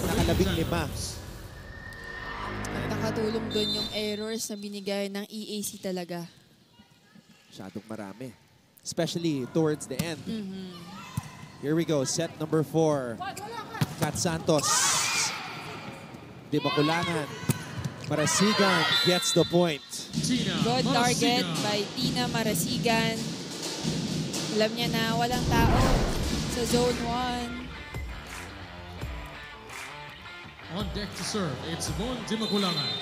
nakalabing-lima. At nakatulong doon yung errors na binigay ng EAC talaga. Masyadong marami. Especially towards the end. Here we go. Set number 4. Kat Santos. Di makulangan. Marasigan gets the point. Good target by Tina Marasigan. Alam niya na walang tao sa zone 1. On deck to serve, it's Von Dimakulangan.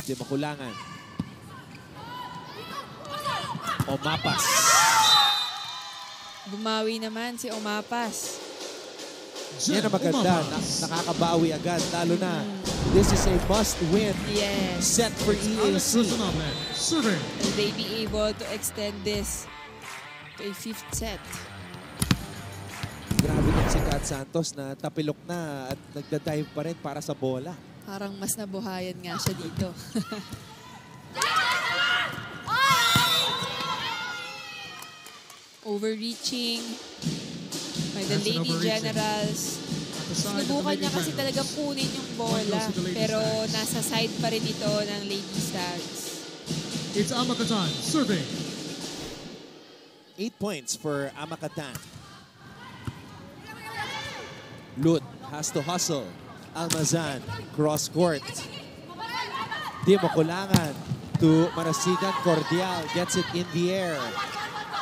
Di makulangan. Omapas. Bumawi naman si Omapas. Yan ang maganda. Nakakabawi agad. Lalo na, this is a must-win set for EAC. Serving. Will they be able to extend this to a 5th set? Grabe din si Kat Santos na tapilok na at nagda-dive pa rin para sa bola. Parang mas nabuhayan nga siya dito. Overreaching by the Lady Generals. Sinubukan niya kasi talaga kunin yung bola. Pero nasa side pa rin ito ng Lady Stags. It's Amakatan serving. 8 points for Amakatan. Lut has to hustle. Almazan, cross court. Di makulangan to Marasigan. Cordial gets it in the air.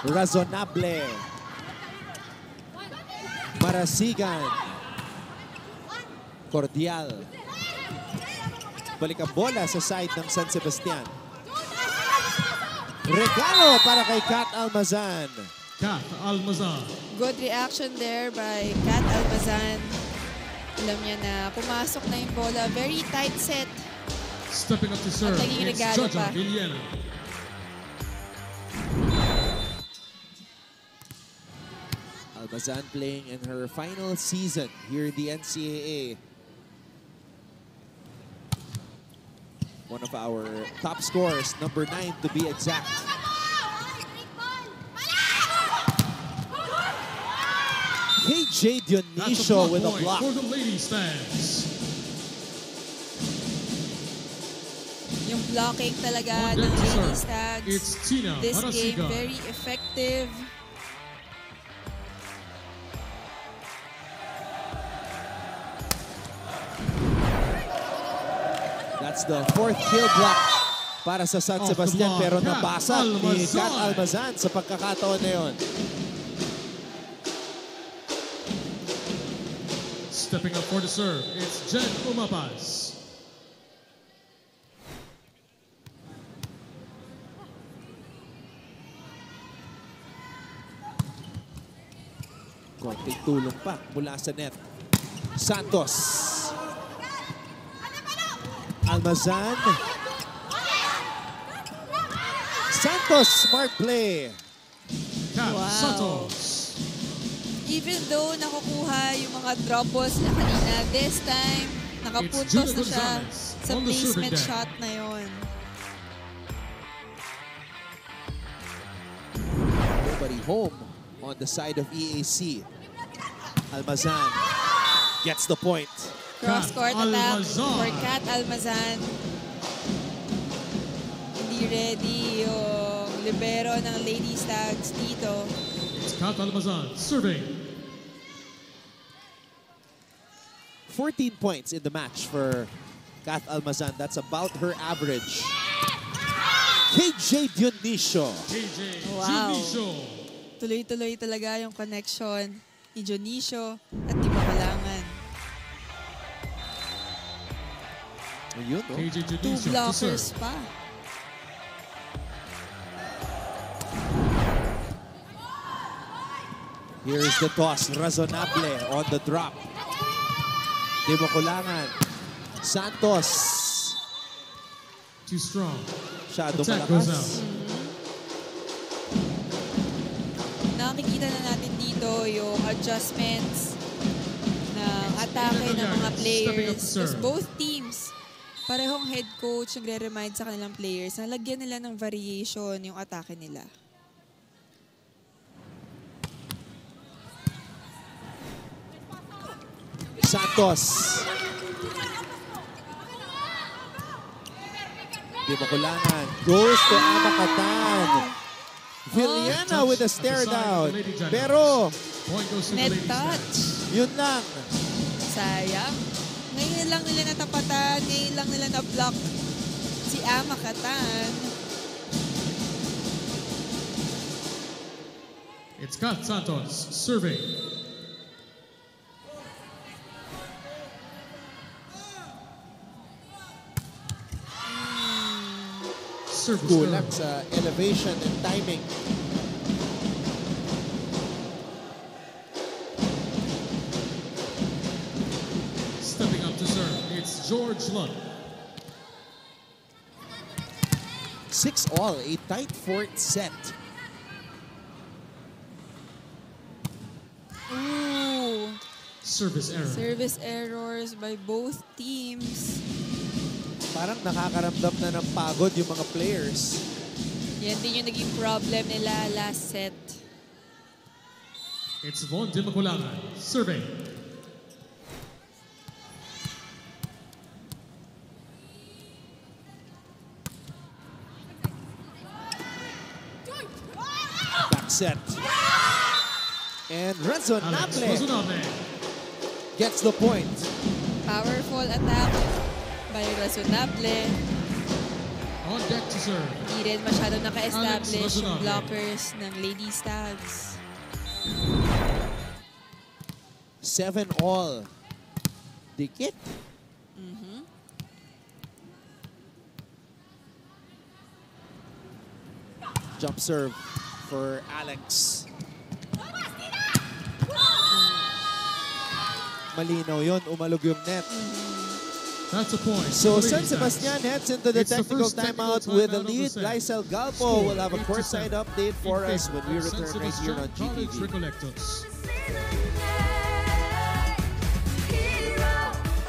Razonable. Marasigan. Cordial. Balik ang bola sa side ng San Sebastian. Regalo para kay Kat Almazan. Kat Almazan. Good reaction there by Kat Almazan. Alam niya na pumasok na yung bola. Very tight set. Stepping up to serve, it's Jaja Villena. Almazan playing in her final season here in the NCAA. One of our top scorers, number 9 to be exact. KJ Dionisio with a block. For the Lady Stags. Yung blocking talaga ng Lady Stags. It's Tina This Marasigan. game, very effective. That's the 4th kill block para sa San Sebastian, pero nabasa ni Kat Almazan sa pagkakataon na yun. Stepping up for the serve, it's Jen Umapas. Konting tulong pa mula sa net. Santos. Almazan. Santos, smart play. Kat Santos. Even though nakukuha yung mga drop balls na kanina, this time, nakapuntos na siya sa placement shot na yon. Nobody home on the side of EAC. Almazan gets the point. Cross-court attack for Kat Almazan. Hindi ready yung libero ng Lady Stags dito. It's Kat Almazan serving. 14 points in the match for Kat Almazan. That's about her average. KJ Dionisio. KJ Wow. Dionisio. Tuloy-tuloy talaga yung connection ni Dionisio at Di Makulangan. Ayun, no? KJ 2 Dionisio to blockers serve. pa. Here's the toss. Razonable on the drop. Di Makulangan. Santos. Too strong. Shadow Attack goes out. malakas. Nakikita na natin dito yung adjustments ng atake ng mga players. Because both teams, parehong head coach nagre-remind sa kanilang players na lagyan nila ng variation yung atake nila. Santos. Di makulangan. Goes to Amakatan. Villena with a stare down. Pero, Point goes to the Net ladies' touch. yun lang. Sayang. Ngayon lang nila natapatan, ngayon lang nila na-block si Amakatan. It's Kat Santos serving. Service Kulang error. sa elevation and timing. Stepping up to serve, it's George Lund. 6-all, a tight fourth set. Ooh. Service error. Service errors by both teams. Parang nakakaramdam na ng pagod yung mga players. Yan din yung naging problem nila last set. It's Von Dimakulangan serving. Back set. And Renzo Alex Naple Razonable. gets the point. Powerful attack by Razonable. On deck to serve. Hindi rin masyado naka-establish Alex yung Razonable. blockers ng Lady Stags. 7-all. Dikit. Jump serve for Alex. Malinaw yun. Umalog yung net. That's a point. So for the San Lady Stars. Sebastian heads into the It's the technical first technical timeout with the timeout of the lead. set. Lysel Galpo Score, will have a 8-7. courtside update for In us when we favor of San return right here on Sebastian College GTV. Recollectos.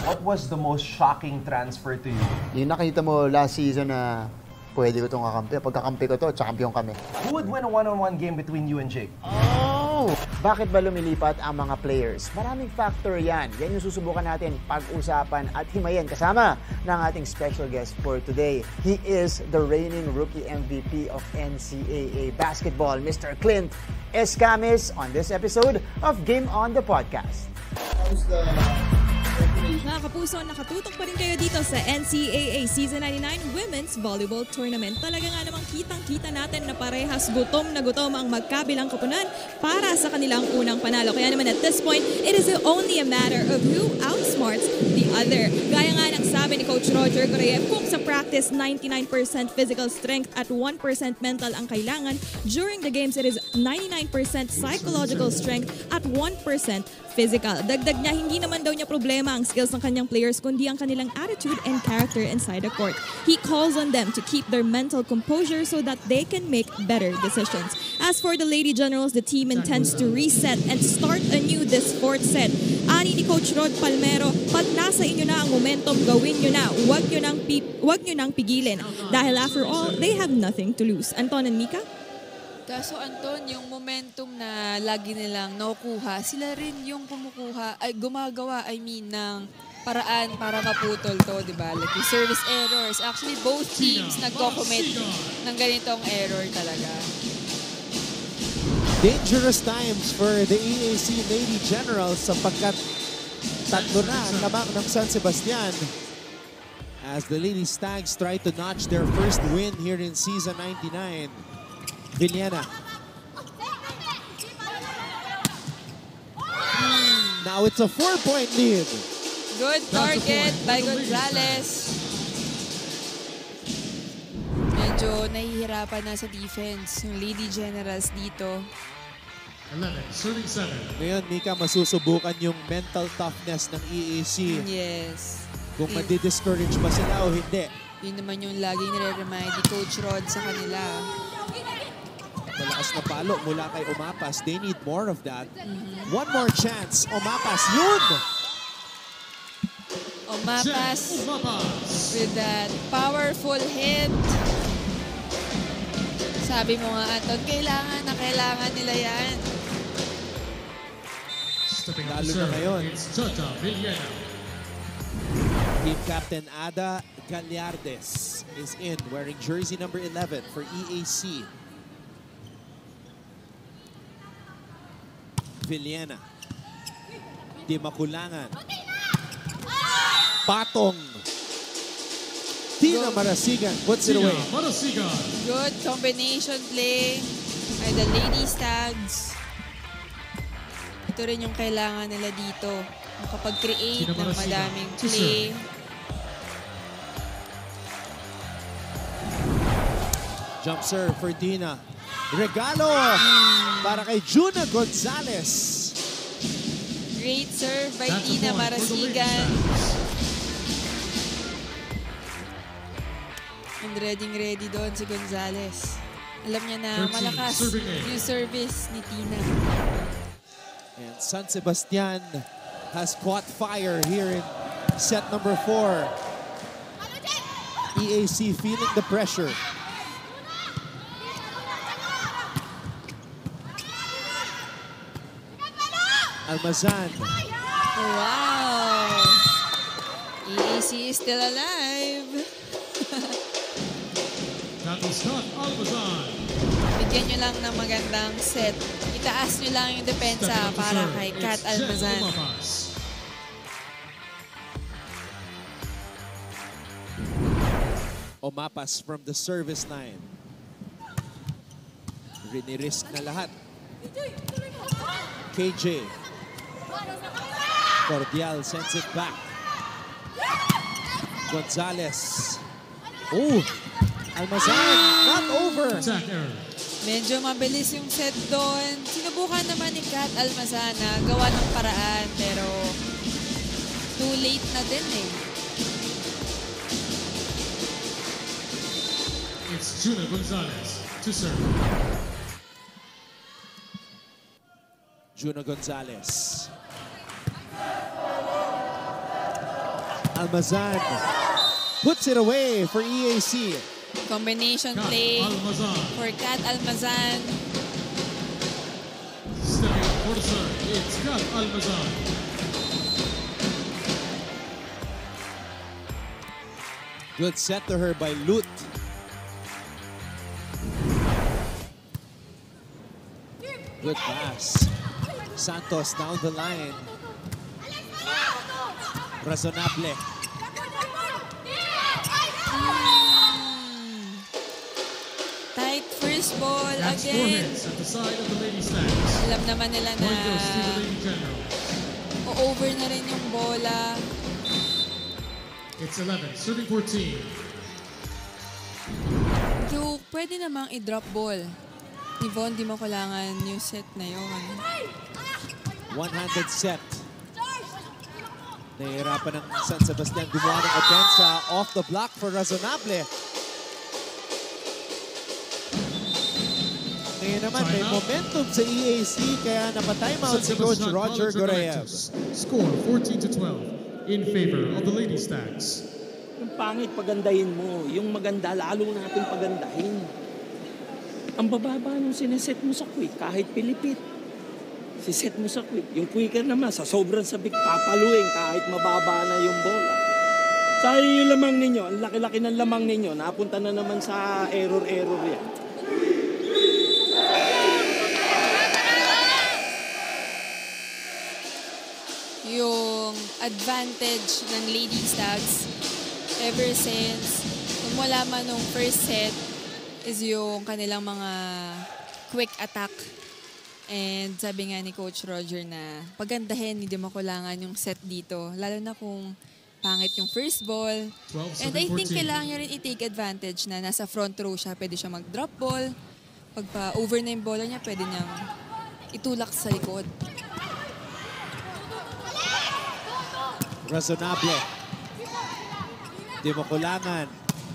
What was the most shocking transfer to you? Yung nakita mo last season na pwede ko itong kakampi. Pagkakampi ko to, champion kami. Who would win a one-on-one game between you and Jake? Oh! Bakit ba lumilipat ang mga players? Maraming factor yan. Yan yung susubukan natin pag-usapan at himayin kasama ng ating special guest for today. He is the reigning rookie MVP of NCAA basketball, Mr. Clint Escamis, on this episode of Game On the Podcast. Mga kapuso, nakatutok pa rin kayo dito sa NCAA Season 99 Women's Volleyball Tournament. Talaga nga namang kitang-kita natin na parehas gutom na gutom ang magkabilang koponan para sa kanilang unang panalo. Kaya naman at this point, it is only a matter of who outsmarts the other. Gaya nga ng sabi ni Coach Roger Goreyev, kung sa practice 99% physical strength at 1% mental ang kailangan, during the games it is 99% psychological strength at 1% physical. Dagdag niya, hindi naman daw niya problema ang skills ng kanyang players kundi ang kanilang attitude and character inside the court. He calls on them to keep their mental composure so that they can make better decisions. As for the Lady Generals, the team intends to reset and start anew this fourth set. Ani ni Coach Rod Palmero, pag nasa inyo na ang momentum, gawin nyo na. Huwag nyo nang pigilin. Dahil after all, they have nothing to lose. Anton and Mika? Kaso Anton, yung momentum na lagi nilang nakukuha, sila rin yung gumagawa, ng paraan para maputol to, di ba? Like yung service errors. Actually, both teams nagko-commit ng ganitong error talaga. Dangerous times for the EAC Lady Generals sapagkat tatlo na ang lamang ng San Sebastian as the Lady Stags try to notch their first win here in Season 99. Villena. Now it's a 4-point lead. Good target by Gonzalez. Medyo nahihirapan na sa defense yung Lady Generals dito. 11, serving 7. Ngayon, Mika, masusubukan yung mental toughness ng EAC. Yes. Kung madi-discourage ba sila o hindi. Yun naman yung laging nire-remind ni Coach Rod sa kanila. Malakas na palo mula kay Umapas. They need more of that. One more chance. Umapas. Yun! Umapas Umapas. with that powerful hit. Sabi mo nga, Anton, kailangan nila yan. Stepping up Lalo to na serve, ngayon. it's Jota Villena. Team captain Ada Gallardes is in, wearing jersey number 11 for EAC. Villena. Di makulangan. Patong. Tina Marasigan puts it away. Tina Marasigan. Good combination play by the Lady Stags. Ito rin yung kailangan nila dito. Makapag-create ng madaming play. Jump serve for Tina. Regalo para kay Juna Gonzalez. Great serve by That's a Tina point for the Lady Marasigan. Stags. And ready doon si Gonzalez. Alam niya na 13, malakas serving A. yung service ni Tina. And San Sebastian has caught fire here in set number 4. EAC feeling the pressure. Almazan. Wow! EAC is still alive. That was Scott Almazan. Bigyan nyo lang ng magandang set. Itaas nyo lang yung depensa Stepping up to para serve, kay it's Kat Jen Almazan. Umapas. Umapas from the service line. Rinirisk na lahat. KJ. Cordial sends it back. Gonzalez. Oh! Almazan, not over. Attack error. Medyo mabilis yung set doon. Sinubukan naman ni Kat Almazan na gawa ng paraan pero too late na din eh. It's Juna Gonzalez to serve. Juna Gonzalez. Almazan puts it away for EAC. Combination Kat play Almazan. for Kat Almazan. Stepping up for the serve, it's Kat Almazan. Good set to her by Lut. Good pass. Santos down the line. Razonable. Tight first ball That's 4 again. hits at the side of the Lady Stags. Alam naman nila na Point goes to the Lady Generals. o-over na rin yung bola. It's 11, serving 14. So, pwede namang i-drop ball. Yvonne, di mo kailangan yung set na yun. One-handed set. Nahihirapan ng San Sebastian gumawa ng opensa off the block for Razonable. Ngayon naman, may Timeout. momentum sa EAC kaya napatimeout si San Coach Sebastian Roger College of Goreev. Electives. Score 14-12 in favor of the Lady Stags. Yung pangit, pagandahin mo. Yung maganda, lalo natin pagandahin. Ang bababa nung sineset mo sa quick, kahit pilipit. Siset mo sa quick. Yung quicker naman, sa sobrang sabik, papaluin kahit mababa na yung bola. Sayang yung lamang ninyo, ang laki-laki ng lamang ninyo, napunta na naman sa error-error yan. Yung advantage ng Lady Stags ever since nung wala man nung first set is yung kanilang mga quick attack. And sabi nga ni Coach Roger na pagandahin, hindi mo kailangan yung set dito. Lalo na kung pangit yung first ball. 12, And I think 14. kailangan niya rin i-take advantage na nasa front row siya. Pwede siya mag-drop ball. Pag pa-over na yung bola niya, pwede niyang itulak sa likod. Razonable. Di mo kulangan.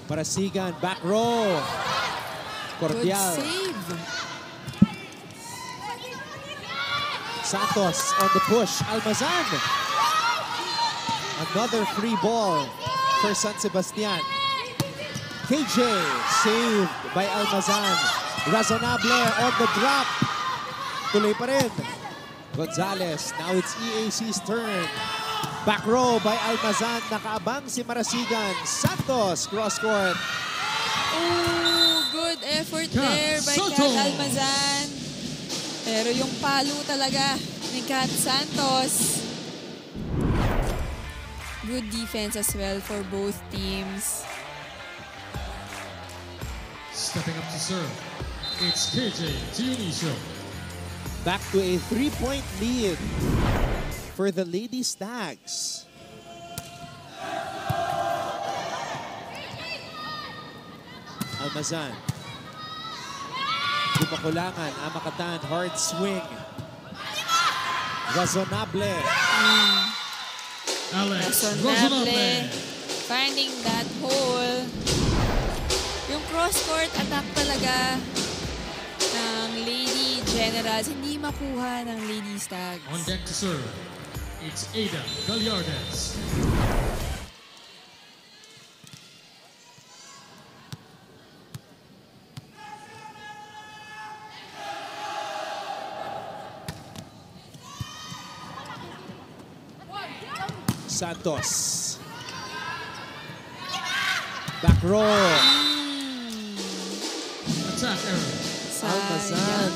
Parasigan, back row. Good Cordial. save. Santos on the push. Almazan. Another free ball for San Sebastian. KJ saved by Almazan. Razonable on the drop. Tuloy pa rin. Gonzalez. Now it's EAC's turn. Back row by Almazan. Nakaabang si Marasigan. Santos, cross court. Oh, good effort Kat there by Santos. Kat Almazan. Pero yung palo talaga ni Kat Santos. Good defense as well for both teams. Stepping up to serve, it's KJ Dionisio. Back to a 3-point lead for the Lady Stags. Almazan. Dumakulangan, Amakatan, hard swing. Razonable. Alex Razonable. Razonable. Finding that hole. Yung cross-court attack talaga ng Lady Generals, hindi makuha ng Lady Stags. On deck to serve, it's Ada Gallardes. Santos. Back row. Attack error. Almazan.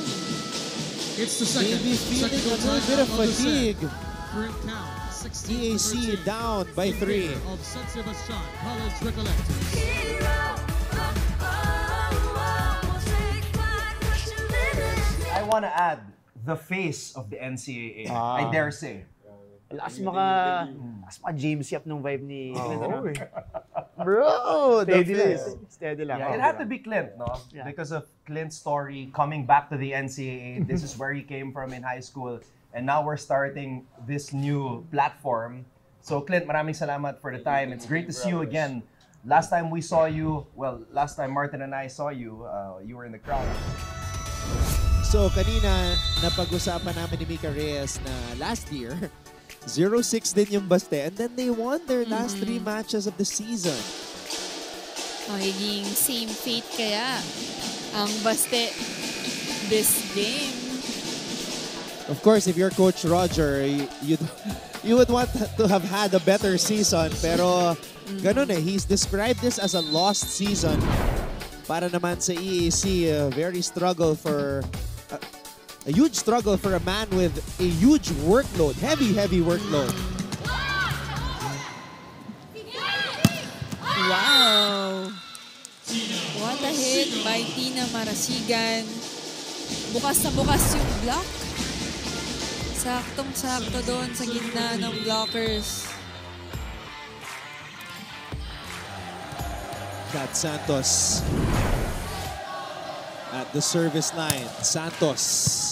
It's the second. Maybe feeling a technical little bit of timeout the set. fatigue. Current count, 16 EAC 13. down by In 3. favor of San Sebastian College Recollectors. I want to add the face of the NCAA. I dare say. Lakas maka James Yap nung vibe ni Clint. Ano? Bro, steady lang. Steady lang. Yeah, it had to be Clint, no? Yeah. Because of Clint's story coming back to the NCAA. This is where he came from in high school. And now we're starting this new platform. So Clint, maraming salamat for the time. It's great to see you again. Last time we saw you, well, last time Martin and I saw you, you were in the crowd. So kanina, napag-usapan namin ni Mika Reyes na last year, 0-6 din yung Baste. And then they won their last 3 matches of the season. Magiging same fate kaya ang Baste this game. Of course, if you're Coach Roger, you would want to have had a better season. Pero ganun eh, he's described this as a lost season. Para naman sa EAC, very struggle for... a huge struggle for a man with a huge workload, heavy workload. Wow! What a hit by Tina Marasigan. Bukas na bukas yung block. Saktong-sakto doon sa gitna ng blockers. Kat Santos at the service line. Santos.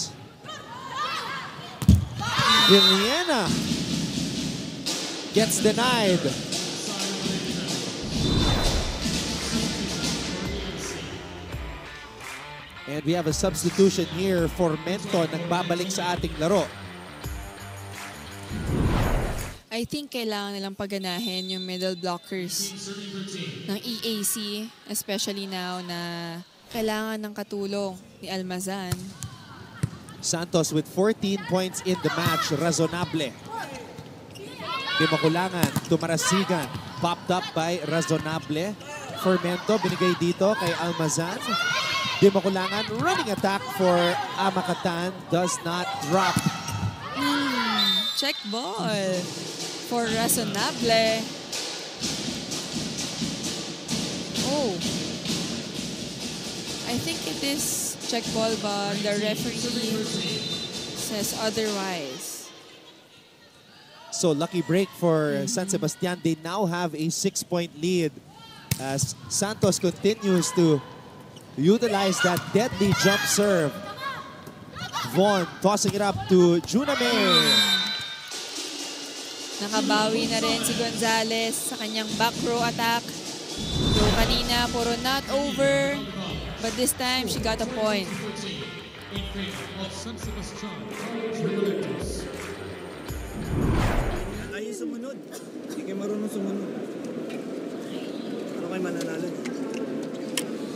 Villena gets denied. And we have a substitution here for Mento nagbabalik sa ating laro. I think kailangan nilang paganahin yung middle blockers ng EAC, especially now na kailangan ng katulong ni Almazan. Santos with 14 points in the match. Razonable. Di makulangan. Tumarasigan. Popped up by Razonable. Fermento binigay dito kay Almazan. Di makulangan. Running attack for Amakatan. Does not drop. Check ball for Razonable. Oh. I think it is check ball, but the referee says otherwise. So lucky break for San Sebastian. They now have a 6-point lead as Santos continues to utilize that deadly jump serve. Vaughn tossing it up to Juna May. Nakabawi na rin si Gonzalez sa kanyang back row attack. So kanina, puro not over. But this time, she got a point. In favor of San Sebastian College Recollectors. Ayaw sumunod. Hindi kayo marunong sumunod. Ano kayo mananalo?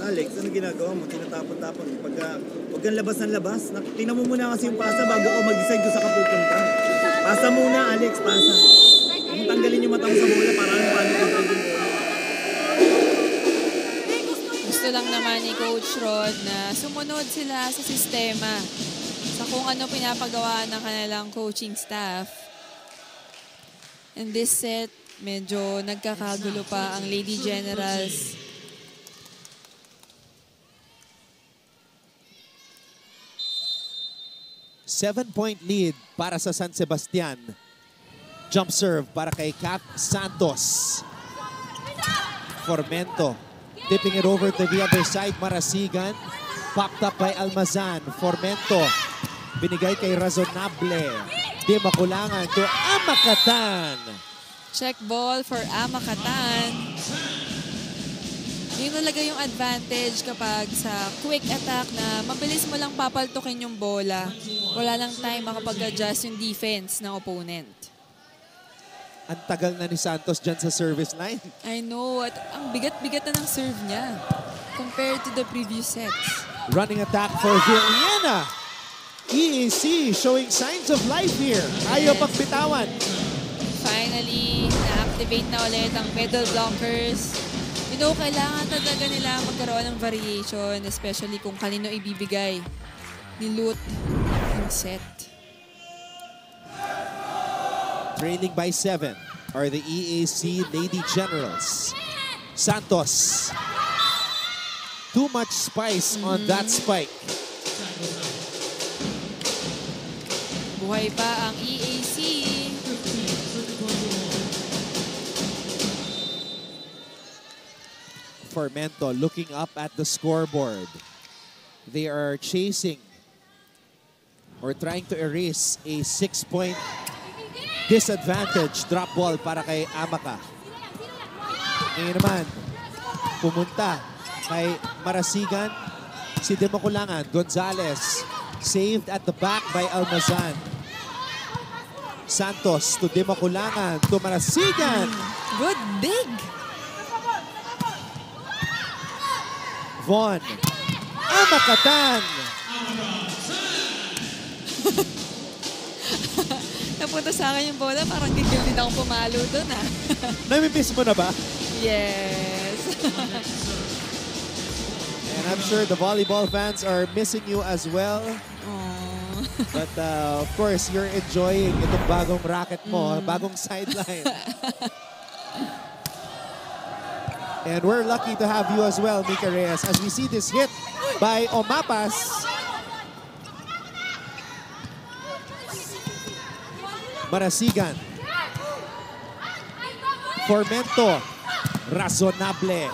Alex, ano ginagawa mo? Tinatapon-tapon. Huwag kang labas ng labas. Tingnan mo muna kasi yung pasa bago ako mag-decide kung saan ka pupunta. Pasa muna, Alex, pasa. Kung tanggalin yung mata mo sa bola, paano control yung bola. Gusto lang naman ni Coach Rod na sumunod sila sa sistema sa kung ano pinapagawa ng kanilang coaching staff. In this set, medyo nagkakagulo pa ang Lady Generals. Seven-point lead para sa San Sebastian. Jump serve para kay Kat Santos. Formento. Tipping it over to the other side. Marasigan. Popped up by Almazan. Formento. Binigay kay Razonable. Di makulangan to Amakatan. Check ball for Amakatan. Yun talaga yung advantage kapag sa quick attack na mabilis mo lang papaltukin yung bola. Wala lang time makapag-adjust yung defense ng opponent. Ang tagal na ni Santos dyan sa service line. I know. At ang bigat-bigat na ng serve niya compared to the previous sets. Running attack for Villena. EAC showing signs of life here. Ayaw pagbitawan. Finally, na-activate na ulit ang middle blockers. You know, kailangan talaga nila magkaroon ng variation, especially kung kanino ibibigay ni Lut yung set. Trailing by 7 are the EAC Lady Generals. Santos. Too much spice on that spike. Buhay pa ang EAC. Formento looking up at the scoreboard. They are chasing or trying to erase a 6-point disadvantage. Drop ball para kay Amaka. Ngayon naman, pumunta kay Marasigan. Si Demakulangan, Gonzalez. Saved at the back by Almazan. Santos to Demakulangan to Marasigan. Good big. Von. Amakatan. Napunta sa akin yung bola, parang gigil din akong pumalo doon ah. Namimiss mo na ba? Yes. And I'm sure the volleyball fans are missing you as well. Aww. But of course, you're enjoying itong bagong racket mo, bagong sideline. And we're lucky to have you as well, Mika Reyes, as we see this hit by Omapas. Marasigan. Formento. Razonable.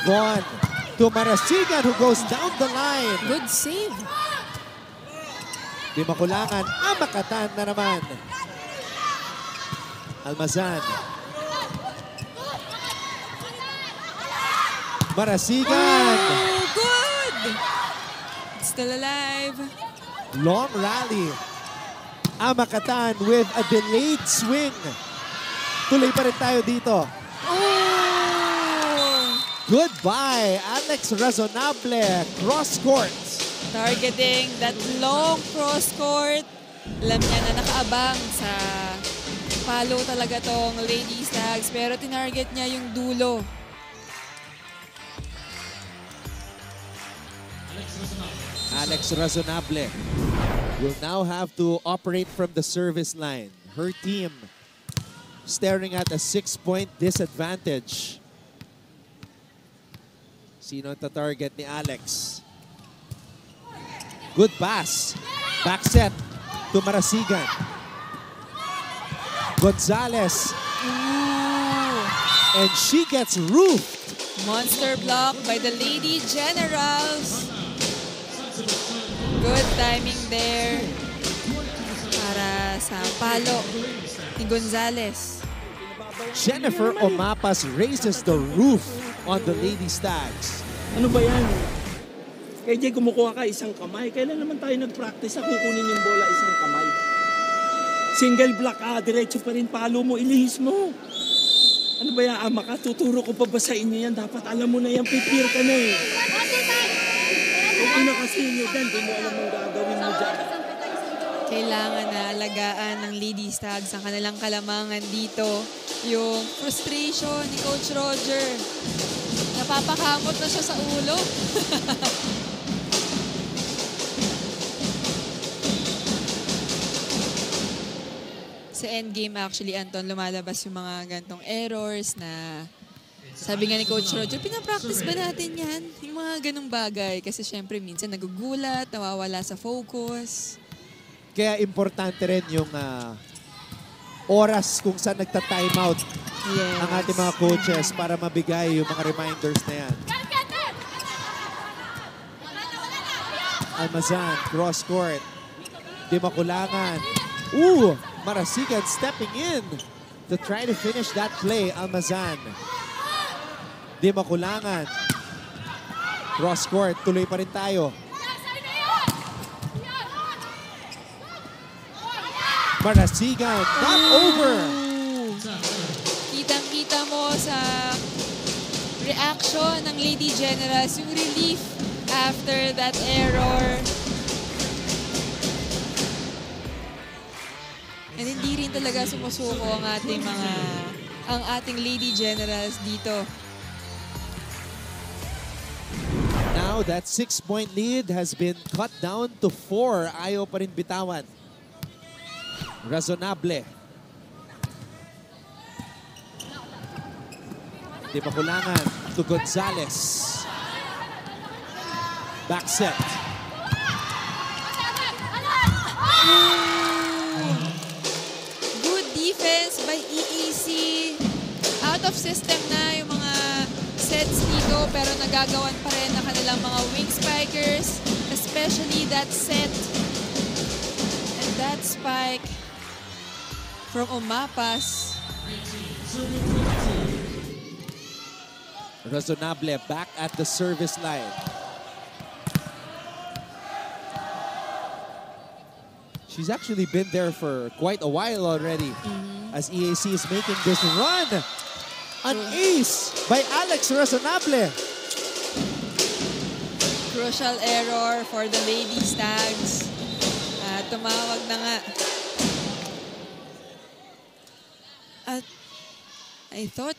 Von to Marasigan who goes down the line. Good save. Di makulangan. Amakatan na naman. Almazan. Marasigan. Oh, good! It's still alive. Long rally. Amakatan with a delayed swing. Tuloy pa rin tayo dito. Oh! Goodbye, Alex Razonable. Cross court. Targeting that long cross court. Alam niya na nakaabang sa follow talaga tong Lady Stags, pero tinarget niya yung dulo. Alex Razonable will now have to operate from the service line. Her team staring at a 6-point disadvantage. Sino ang target ni Alex? Good pass. Back set to Marasigan. Gonzalez. Ooh. And she gets roofed. Monster block by the Lady Generals. Good timing there para sa palo ni Gonzalez. Jennifer Omapas raises the roof on the Lady Stags. Ano ba yan? KJ, kumukuha ka isang kamay. Kailan naman tayo nag-practice sa kukunin yung bola isang kamay? Single block, diretso pa rin palo mo, ilihis mo. Ano ba yan, ama ka? Tuturo ko pa ba sa inyo yan? Dapat alam mo na yan, prepare ka na eh. Kung pinaka-senior dyan, di mo alam ang gagawin mo dyan. Kailangan na alagaan ng Lady Stags ang kanilang kalamangan dito. Yung frustration ni Coach Roger. Napapakamot na siya sa ulo. Sa endgame actually, Anton, lumalabas yung mga gantong errors na sabi nga ni Coach Roger, pinapractice ba natin yan? Yung mga ganong bagay. Kasi syempre minsan nagugulat, nawawala sa focus. Kaya importante rin yung oras kung saan nagta-time out ang ating mga coaches para mabigay yung mga reminders na yan. Almazan, cross court. Di makulangan. Marasigan stepping in to try to finish that play. Almazan. Di makulangan. Cross court. Tuloy pa rin tayo. Marasigan. Not over. Kitang-kita mo sa reaction ng Lady Generals, yung relief after that error. And hindi rin talaga sumusuko ang ating Lady Generals dito. Now that 6-point lead has been cut down to 4. Ayaw pa rin bitawan. Razonable. Di makulangan to Gonzalez. Back set. Good defense by EEC. Out of system na yung mga sets dito pero nagagawan pa rin ang kanilang mga wing spikers. Especially that set. And that spike from Umapas. Razonable back at the service line. She's actually been there for quite a while already as EAC is making this run. An ace by Alex Razonable. Crucial error for the Lady Stags. Tumawag na nga. At I thought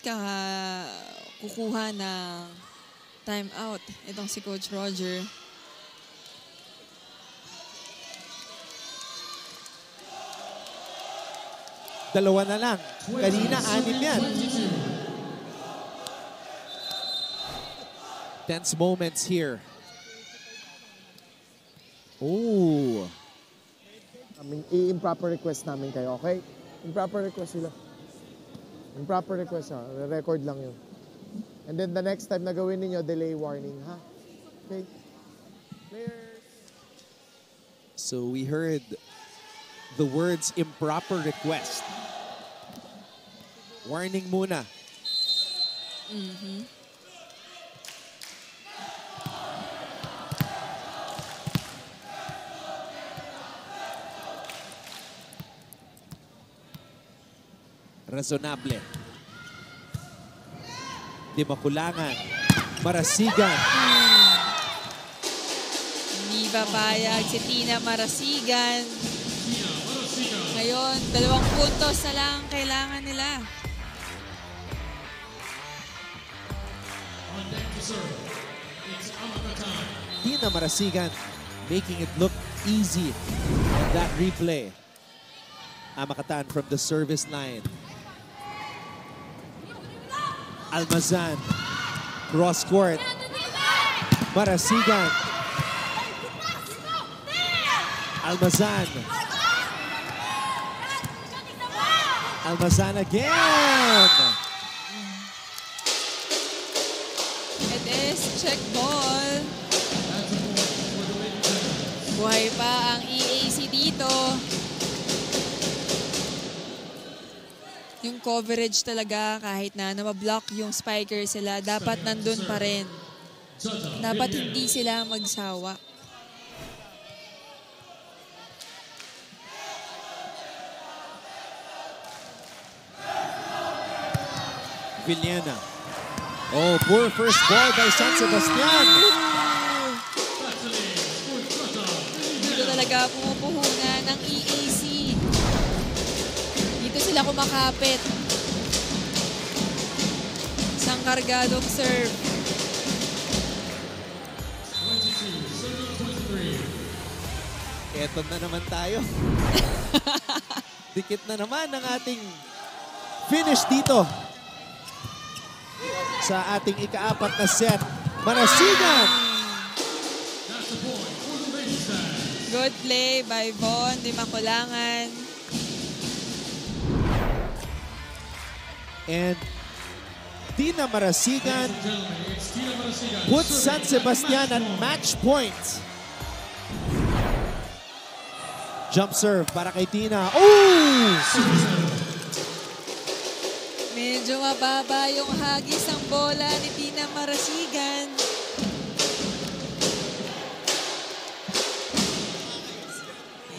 kukuha ng timeout itong si Coach Roger. Dalawa na lang. Kanina, 6 yan. Tense moments here. Oh. I-improper request namin kayo, okay? Improper request sila. Improper request, ha? Record lang yun. And then the next time na gawin ninyo, delay warning, ha? Okay? Players. So we heard the words improper request. Warning muna. Razonable. Di makulangan. Marasigan. Hindi papayag si Tina Marasigan. Ngayon, 2 puntos na lang ang kailangan nila. Tina Marasigan making it look easy on that replay. Amakatan from the service line. Almazan. Cross court. Marasigan. Almazan. Almazan again. It is check ball. Buhay pa ang EAC dito. Yung coverage talaga, kahit na namablock yung spiker sila, dapat nandun pa rin. Dapat hindi sila magsawa. Villena. Oh, poor first ball by San Sebastian. Dito talaga pumupuhunan ng EAC. Dito sila kumakapit. Isang kargadong serve. Eto na naman tayo. Dikit na naman ang ating finish dito sa ating ika-4 na set. Marasigan! Good play by Von, di makulangan. And Tina Marasigan puts San Sebastian at match point. Jump serve para kay Tina. Oh! Medyo mababa yung hagis ng bola ni Tina Marasigan.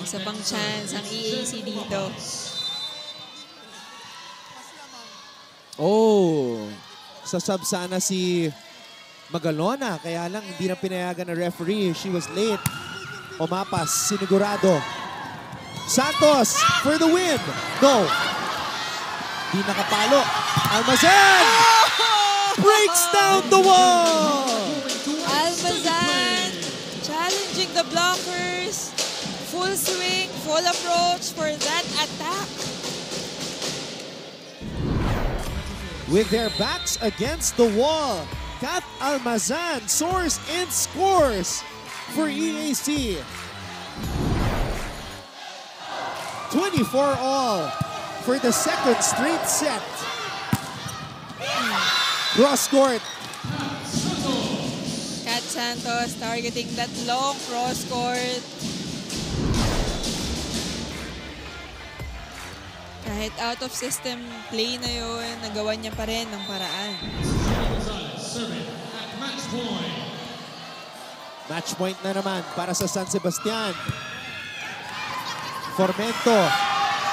Isa pang chance ang EAC dito. Oh! Sa sub sana si Magalona. Kaya lang hindi na pinayagan ng referee. She was late. Umapas. Sinigurado. Santos for the win. No. Di nakapalo. Almazan breaks down the wall. Almazan challenging the blockers. Full swing, full approach for that attack. With their backs against the wall, Kat Almazan soars and scores for EAC. 24 all for the second straight set. Cross court. Kat Santos targeting that long cross court. Kahit out of system play na yun, nagawa niya pa rin ng paraan. Match point na naman para sa San Sebastian. Formento.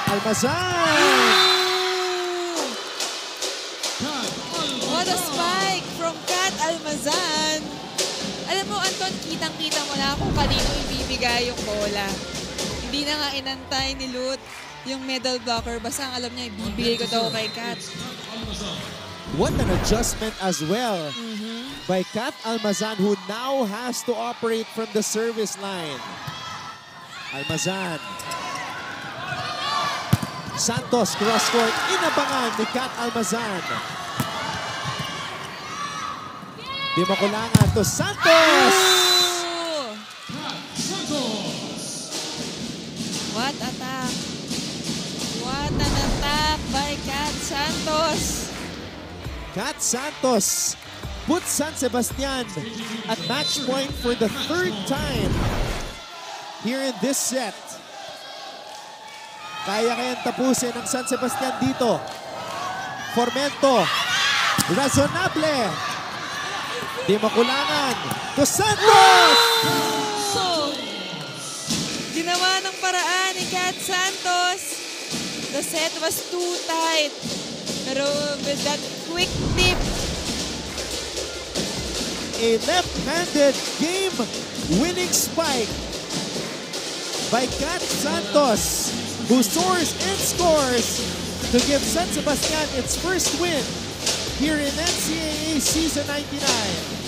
Almazan! What a spike from Kat Almazan. Alam mo, Anton, kitang-kita mo na kung kanino ibibigay yung bola. Hindi na nga inantay ni Lut yung middle blocker. Basta ang alam niya, ibibigay ko daw kay Kat. What an adjustment as well by Kat Almazan, who now has to operate from the service line. Almazan. Santos cross-court. Inabangan ni Kat Almazan. Di makulangan to Santos! What attack! What an attack by Kat Santos! Kat Santos puts San Sebastian at match point for the third time here in this set. Kaya kayang tapusin ng San Sebastian dito. Formento. Razonable. Di makulangan. To Santos! Ginawa ng paraan ni Kat Santos. The set was too tight. Pero with that quick tip, a left-handed game-winning spike by Kat Santos, who soars and scores to give San Sebastian its first win here in NCAA Season 99.